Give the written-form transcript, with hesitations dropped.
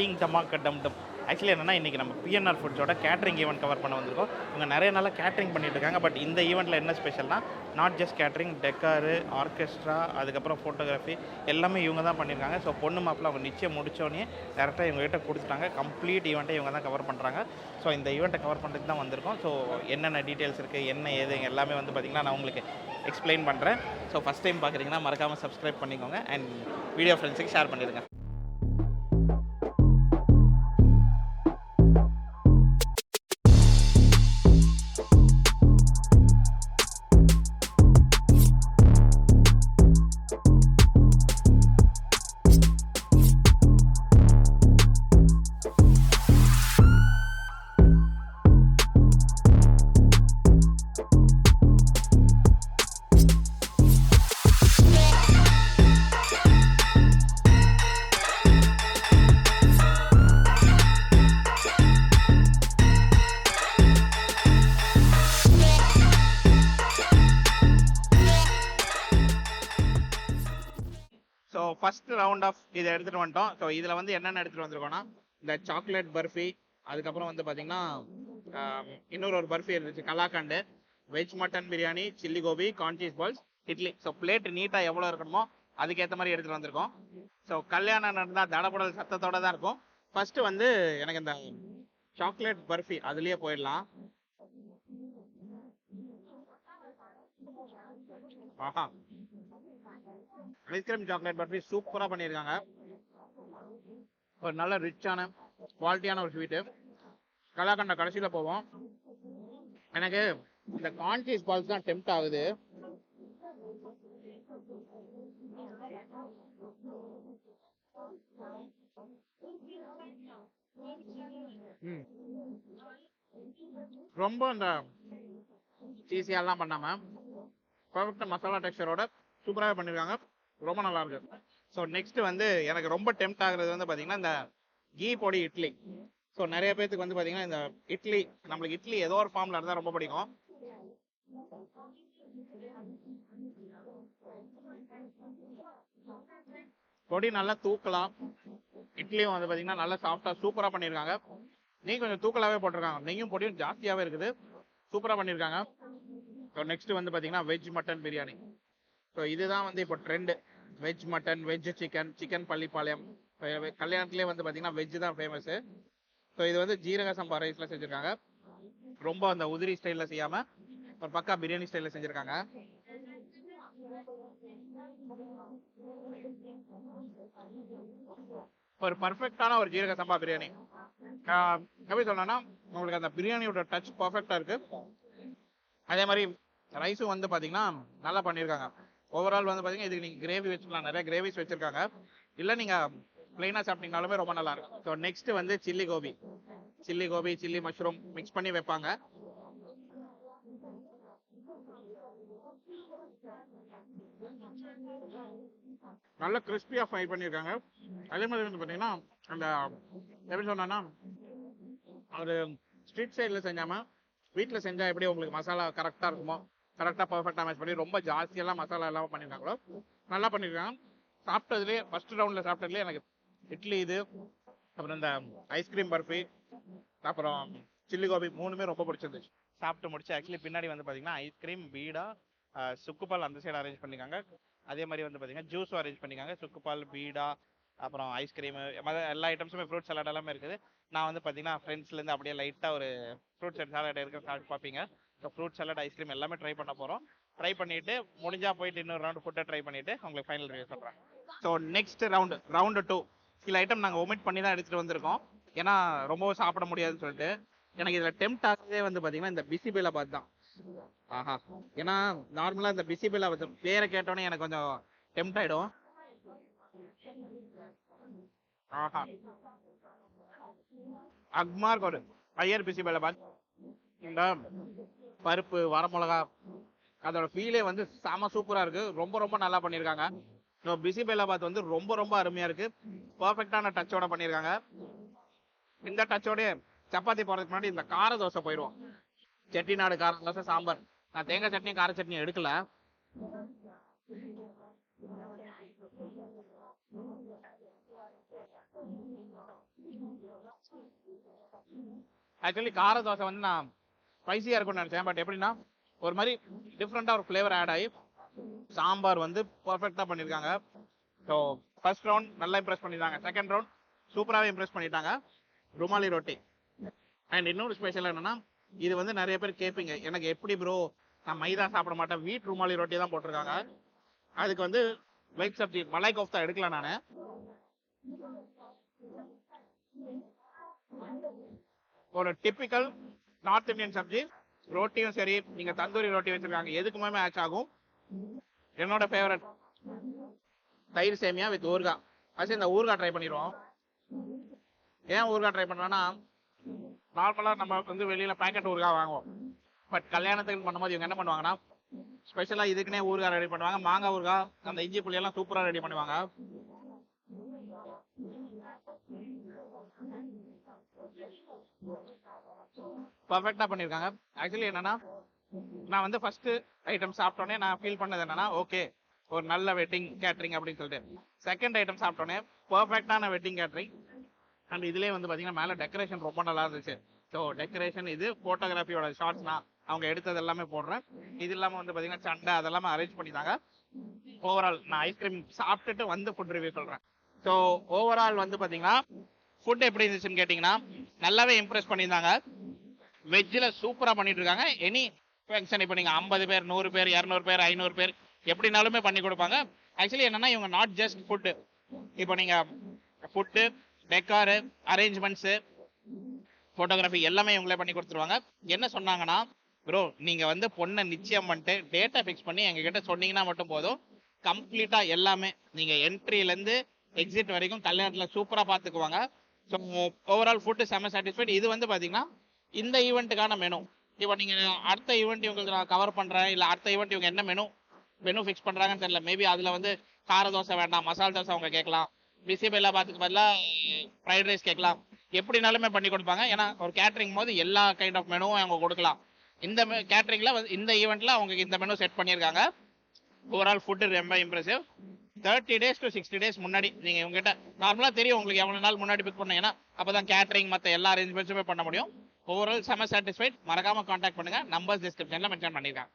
Touching டமாக்க டம் டம். Actually என்னென்னா இன்றைக்கி நம்ம பிஎன்ஆர் ஃபுட்ஸோட கேட்ரிங் ஈவெண்ட் கவர் பண்ண வந்திருக்கோம். இவங்க நிறைய நாளாக கேட்ரிங் பண்ணிட்டு இருக்காங்க. பட் இந்த ஈவெண்ட்டில் என்ன ஸ்பெஷல்னா நாட் ஜஸ்ட் கேட்ரிங், டெக்காரு, ஆர்கெஸ்ட்ரா, அதுக்கப்புறம் ஃபோட்டோகிராஃபி எல்லாமே இவங்க தான் பண்ணியிருக்காங்க. ஸோ பொண்ணு மாப்பிள்ள அவங்க நிச்சயம் முடித்தோடனே டேரெக்டாக இவங்ககிட்ட கொடுத்துட்டாங்க. கம்ப்ளீட் ஈவெண்ட்டை இவங்க தான் கவர் பண்ணுறாங்க. ஸோ இந்த ஈவெண்ட்டை கவர் பண்ணுறதுக்கு தான் வந்திருக்கோம். ஸோ என்னென்ன டீட்டெயில்ஸ் இருக்குது, என்ன ஏது எல்லாமே வந்து பார்த்திங்கன்னா நான் உங்களுக்கு எக்ஸ்பிளைன் பண்ணுறேன். ஸோ ஃபஸ்ட் டைம் பார்க்குறீங்கன்னா மறக்காமல் சப்ஸ்கிரைப் பண்ணிக்கோங்க அண்ட் வீடியோ ஃப்ரெண்ட்ஸுக்கு ஷேர் பண்ணிடுங்க. ஸோ ஃபஸ்ட் ரவுண்ட் ஆஃப் இதை எடுத்துகிட்டு வந்துட்டோம். ஸோ இதில் வந்து என்னென்ன எடுத்துகிட்டு வந்திருக்கோன்னா இந்த சாக்லேட் பர்ஃபி, அதுக்கப்புறம் வந்து பார்த்திங்கன்னா இன்னொரு ஒரு பர்ஃபி இருந்துச்சு kalakand, veg mutton biryani, chilli gobi, corn cheese balls, idli. So plate நீட்டாக எவ்வளோ இருக்கணுமோ அதுக்கேற்ற மாதிரி எடுத்துகிட்டு வந்திருக்கோம். ஸோ கல்யாணம் நடந்தால் தடபடல் சத்தத்தோடு தான் இருக்கும். ஃபஸ்ட்டு வந்து எனக்கு இந்த சாக்லேட் பர்ஃபி அதுலேயே போயிடலாம். ஆஹா, ஐஸ்கிரீம் சாக்லேட் பர்ஃபி சூப்பராக பண்ணியிருக்காங்க. ஒரு நல்ல ரிச்சான குவாலிட்டியான ஒரு ஸ்வீட்டு. கலாக்கண்டை கடைசியில் போவோம். எனக்கு இந்த கார்ன் சீஸ் பால்ஸ் தான் டெம்ப்ட் ஆகுது. ரொம்ப அந்த சீசியெல்லாம் பண்ணாமல் பர்ஃபெக்டாக மசாலா டெக்ஸ்சரோட சூப்பராக பண்ணியிருக்காங்க. ரொம்ப நல்லா இருக்கு. ஸோ நெக்ஸ்ட் வந்து எனக்கு ரொம்ப டெம்ப்ட் ஆகுறது வந்து பார்த்தீங்கன்னா இந்த கீ பொடி இட்லி. ஸோ நிறைய பேருக்கு வந்து பார்த்தீங்கன்னா இந்த இட்லி, நம்மளுக்கு இட்லி ஏதோ ஒரு ஃபார்மில் இருந்தால் ரொம்ப பிடிக்கும். பொடி நல்லா தூக்கலாம், இட்லியும் வந்து பார்த்தீங்கன்னா நல்லா சாஃப்டாக சூப்பராக பண்ணியிருக்காங்க. நெய் கொஞ்சம் தூக்கலாகவே போட்டிருக்காங்க, நெய்யும் பொடியும் ஜாஸ்தியாகவே இருக்குது. சூப்பராக பண்ணியிருக்காங்க. ஸோ நெக்ஸ்ட் வந்து பார்த்தீங்கன்னா வெஜ் மட்டன் பிரியாணி. ஸோ இதுதான் வந்து இப்போ trend. Veg mutton, veg chicken, chicken Pallipalayam. கல்யாணத்துலேயே வந்து பார்த்தீங்கன்னா வெஜ் தான் ஃபேமஸு. ஸோ இது வந்து ஜீரக சம்பா ரைஸில் செஞ்சுருக்காங்க. ரொம்ப அந்த உதிரி ஸ்டைலில் செய்யாமல் ஒரு பக்கா பிரியாணி ஸ்டைலில் செஞ்சுருக்காங்க. ஒரு பர்ஃபெக்டான ஒரு ஜீரக சம்பா பிரியாணி. எப்படி சொல்லணும்னா உங்களுக்கு அந்த பிரியாணியோட டச் பர்ஃபெக்டாக இருக்குது. அதே மாதிரி ரைஸும் வந்து பார்த்தீங்கன்னா நல்லா பண்ணியிருக்காங்க. ஓவரால் வந்து பார்த்தீங்கன்னா இதுக்கு நீங்கள் கிரேவி வச்சுக்கலாம், நிறைய கிரேவிஸ் வச்சுருக்காங்க. இல்லை நீங்கள் ப்ளைனாக சாப்பிட்டீங்கனாலுமே ரொம்ப நல்லா இருக்கும். ஸோ நெக்ஸ்ட் வந்து chilli gobi, chilli mushroom mix பண்ணி வைப்பாங்க. நல்லா கிறிஸ்பியாக ஃப்ரை பண்ணியிருக்காங்க. அதே மாதிரி வந்து பார்த்தீங்கன்னா அந்த எப்படி சொன்னா ஒரு ஸ்ட்ரீட் சைடில் செஞ்சாமல் வீட்டில் செஞ்சால் எப்படி உங்களுக்கு மசாலா கரெக்டாக இருக்குமோ, கரெக்டாக பர்ஃபெக்டாக மேட்ச் பண்ணி ரொம்ப ஜாஸ்தியெல்லாம் மசாலா எல்லாம் பண்ணியிருக்காங்களோ நல்லா பண்ணியிருக்காங்க. சாப்பிட்டதுலேயே ஃபஸ்ட் ரவுண்டில் சாப்பிட்டதுலேயே எனக்கு இட்லி இது, அப்புறம் இந்த ஐஸ்கிரீம் பர்ஃபி, அப்புறம் சில்லி கோபி மூணுமே ரொம்ப பிடிச்சிருந்துச்சு. சாப்பிட்டு முடிச்சு ஆக்சுவலி பின்னாடி வந்து பார்த்தீங்கன்னா ஐஸ்கிரீம், பீடா, சுக்குப்பால் அந்த சைடு அரேஞ்ச் பண்ணியிருக்காங்க. அதே மாதிரி வந்து பார்த்தீங்கன்னா ஜூஸும் அரேஞ்ச் பண்ணியிருக்காங்க. சுக்குப்பால், பீடா, அப்புறம் ஐஸ்கிரீமு, எல்லா ஐட்டம்ஸுமே ஃப்ரூட் சலாட் எல்லாமே இருக்குது. நான் வந்து பார்த்தீங்கன்னா ஃப்ரெண்ட்ஸ்லேருந்து அப்படியே லைட்டாக ஒரு ஃப்ரூட் சலாட் இருக்க சாப்பிட்டு பார்ப்பீங்க. ஸோ ஃப்ரூட் சலாட், ஐஸ்கிரீம் எல்லாமே ட்ரை பண்ண போகிறோம். ட்ரை பண்ணிவிட்டு முடிஞ்சால் போயிட்டு இன்னொரு ரவுண்டு ஃபுட்டை ட்ரை பண்ணிவிட்டு உங்களுக்கு ஃபைனல் ரிவ்யூ சொல்கிறேன். ஸோ நெக்ஸ்ட் ரவுண்டு 2 சில ஐட்டம் நாங்கள் ஒமிட் பண்ணி தான் எடுத்துகிட்டு வந்திருக்கோம். ஏன்னா ரொம்பவும் சாப்பிட முடியாதுன்னு சொல்லிட்டு. எனக்கு இதில் டெம்ப்ட் ஆகிறதே வந்து பார்த்தீங்கன்னா இந்த பிசிபெல்லாபாத் தான். ஆஹா, ஏன்னா நார்மலாக இந்த பிசிபெல்லாபாத் பேரை கேட்டோன்னே எனக்கு கொஞ்சம் டெம்ப்ட் ஆகிடும். ஆஹா, அக்மார்க் ஒரு ஹையர் பிசிபெல்லாபாத். இந்த பருப்பு, வரமிளகா, அதோட ஃபீலே வந்து செம சூப்பராக இருக்குது. ரொம்ப ரொம்ப நல்லா பண்ணியிருக்காங்க. ஸோ பிசிபெல்லாபாத் வந்து ரொம்ப ரொம்ப அருமையாக இருக்குது. பர்ஃபெக்டான டச்சோட பண்ணியிருக்காங்க. இந்த டச்சோட சப்பாத்தி போடுறதுக்கு முன்னாடி இந்த கார தோசை போயிடுவோம். செட்டிநாடு கார தோசை, சாம்பார். நான் தேங்காய் சட்னி, கார சட்னி எடுக்கல. ஆக்சுவலி கார தோசை வந்து நான் ஸ்பைசியாக இருக்கும்னு நினச்சேன். பட் எப்படின்னா ஒரு மாதிரி டிஃப்ரெண்ட்டாக ஒரு ஃப்ளேவர் ஆட் ஆகி சாம்பார் வந்து பர்ஃபெக்டாக பண்ணியிருக்காங்க. ஸோ ஃபர்ஸ்ட் ரவுண்ட் நல்லா இம்ப்ரெஸ் பண்ணியிருந்தாங்க. செகண்ட் ரவுண்ட் சூப்பராகவே இம்ப்ரெஸ் பண்ணிட்டாங்க. ருமாலி ரொட்டி. அண்ட் இன்னொரு ஸ்பெஷல் என்னன்னா, இது வந்து நிறைய பேர் கேட்பீங்க, எனக்கு எப்படி ப்ரோ நான் மைதா சாப்பிட மாட்டேன், வீட் ருமாலி ரொட்டி தான் போட்டிருக்காங்க. அதுக்கு வந்து வெஜ் சப்ஜி மலாய் கோஃப்தா எடுக்கல நான். ஒரு டிப்பிக்கல் நார்த் இந்தியன் சப்ஜி. ரொட்டியும் சரி, நீங்க தந்தூரி ரொட்டி வச்சிருக்காங்க, எதுக்குமே மேட்ச் ஆகும். என்னோட ஃபேவரட் தயிர் சேமியா வித் ஊறுகாய். ஃபர்ஸ்ட் இந்த ஊறுகாய் ட்ரை பண்ணிடுவோம். ஏன் ஊறுகாய் ட்ரை பண்ணுறோன்னா, நார்மலாக நம்ம வந்து வெளியில் பேக்கெட் ஊறுகாய் வாங்குவோம். பட் கல்யாணத்துக்கு பண்ணும்போது இவங்க என்ன பண்ணுவாங்கன்னா, ஸ்பெஷலாக இதுக்குன்னே ஊறுகாய் ரெடி பண்ணுவாங்க. மாங்காய் ஊறுகாய், அந்த இஞ்சி புளியெல்லாம் சூப்பராக ரெடி பண்ணுவாங்க. பர்ஃபெக்டாக பண்ணியிருக்காங்க. ஆக்சுவலி என்னன்னா, நான் வந்து ஃபர்ஸ்ட் ஐட்டம் சாப்பிட்டோன்னே நான் ஃபீல் பண்ணது என்னன்னா, ஓகே ஒரு நல்ல வெட்டிங் கேட்ரிங் அப்படின்னு சொல்லிட்டு. செகண்ட் ஐட்டம் சாப்பிட்டோன்னே பர்ஃபெக்டான வெட்டிங் கேட்ரிங். அண்ட் இதுலேயே வந்து பார்த்தீங்கன்னா மேலே டெக்கரேஷன் ரொம்ப நல்லா இருந்துச்சு. ஸோ டெக்கரேஷன் இது ஃபோட்டோகிராஃபியோட ஷார்ட்ஸ்னா அவங்க எடுத்தது எல்லாமே போடுறேன். இது இல்லாமல் வந்து பார்த்தீங்கன்னா சண்டை அதெல்லாமே அரேஞ்ச் பண்ணிட்டாங்க. ஓவரால் நான் ஐஸ்கிரீம் சாப்பிட்டுட்டு வந்து ஃபுட் ரிவ்யூ சொல்கிறேன். ஸோ ஓவரால் வந்து பார்த்தீங்கன்னா ஃபுட் எப்படி இருந்துச்சுன்னு கேட்டிங்கன்னா நல்லாவே இம்ப்ரெஸ் பண்ணியிருந்தாங்க. வெஜ்ஜில் சூப்பராக பண்ணிட்டு இருக்காங்க. எனி ஃபங்க்ஷன் இப்போ நீங்கள் 50 பேர் 100 பேர் 200 பேர் 500 பேர் எப்படினாலுமே பண்ணி கொடுப்பாங்க. ஆக்சுவலி என்னன்னா இவங்க நாட் ஜஸ்ட் ஃபுட்டு, இப்போ நீங்கள் ஃபுட்டு, டெக்காரு, அரேஞ்ச்மெண்ட்ஸு, ஃபோட்டோகிராஃபி எல்லாமே இவங்களே பண்ணி கொடுத்துருவாங்க. என்ன சொன்னாங்கன்னா, ப்ரோ நீங்கள் வந்து பொண்ணை நிச்சயம் பண்ணிட்டு டேட்டை ஃபிக்ஸ் பண்ணி எங்ககிட்ட சொன்னீங்கன்னா மட்டும் போதும், கம்ப்ளீட்டாக எல்லாமே நீங்கள் என்ட்ரிலேருந்து எக்ஸிட் வரைக்கும் கல்யாணத்தில் சூப்பராக பார்த்துக்குவாங்க. ஸோ ஓவரால் ஃபுட்டு செம்ம சாட்டிஸ்ஃபைட். இது வந்து பார்த்தீங்கன்னா இந்த ஈவெண்ட்டுக்கான மெனு. இப்போ நீங்கள் அடுத்த ஈவெண்ட் இவங்களுக்கு நான் கவர் பண்ணுறேன், இல்லை அடுத்த ஈவெண்ட் இவங்க என்ன மெனு ஃபிக்ஸ் பண்ணுறாங்கன்னு தெரியல. மேபி அதில் வந்து கார தோசை வேண்டாம், மசால் தோசை அவங்க கேட்கலாம், பிசிபெல்லா பார்த்துக்கு பதிலாக ஃப்ரைட் ரைஸ் கேட்கலாம். எப்படினாலுமே பண்ணி கொடுப்பாங்க. ஏன்னா ஒரு கேட்ரிங் போது எல்லா கைண்ட் ஆஃப் மெனுவும் அவங்க கொடுக்கலாம். இந்த கேட்ரிங்கில் இந்த ஈவெண்ட்டில் அவங்க இந்த மெனு செட் பண்ணியிருக்காங்க. ஓவரால் ஃபுட்டு ரொம்ப இம்ப்ரெசிவ். 30 days to 60 days முன்னாடி நீங்கள் இவங்ககிட்ட நார்மலாக தெரியும் உங்களுக்கு எவ்வளோ நாள் முன்னாடி புக் பண்ணீங்கன்னா அப்போ தான் கேட்ரிங் மற்ற எல்லா அரேஞ்ச்மெண்ட்ஸுமே பண்ண முடியும். ஓவரால் செம சாட்டிஸ்ஃபைட். மறக்காமல் கான்டாக்ட் பண்ணுங்கள். நம்பர்ஸ் டிஸ்கிரிப்ஷனில் மென்ஷன் பண்ணியிருக்காங்க.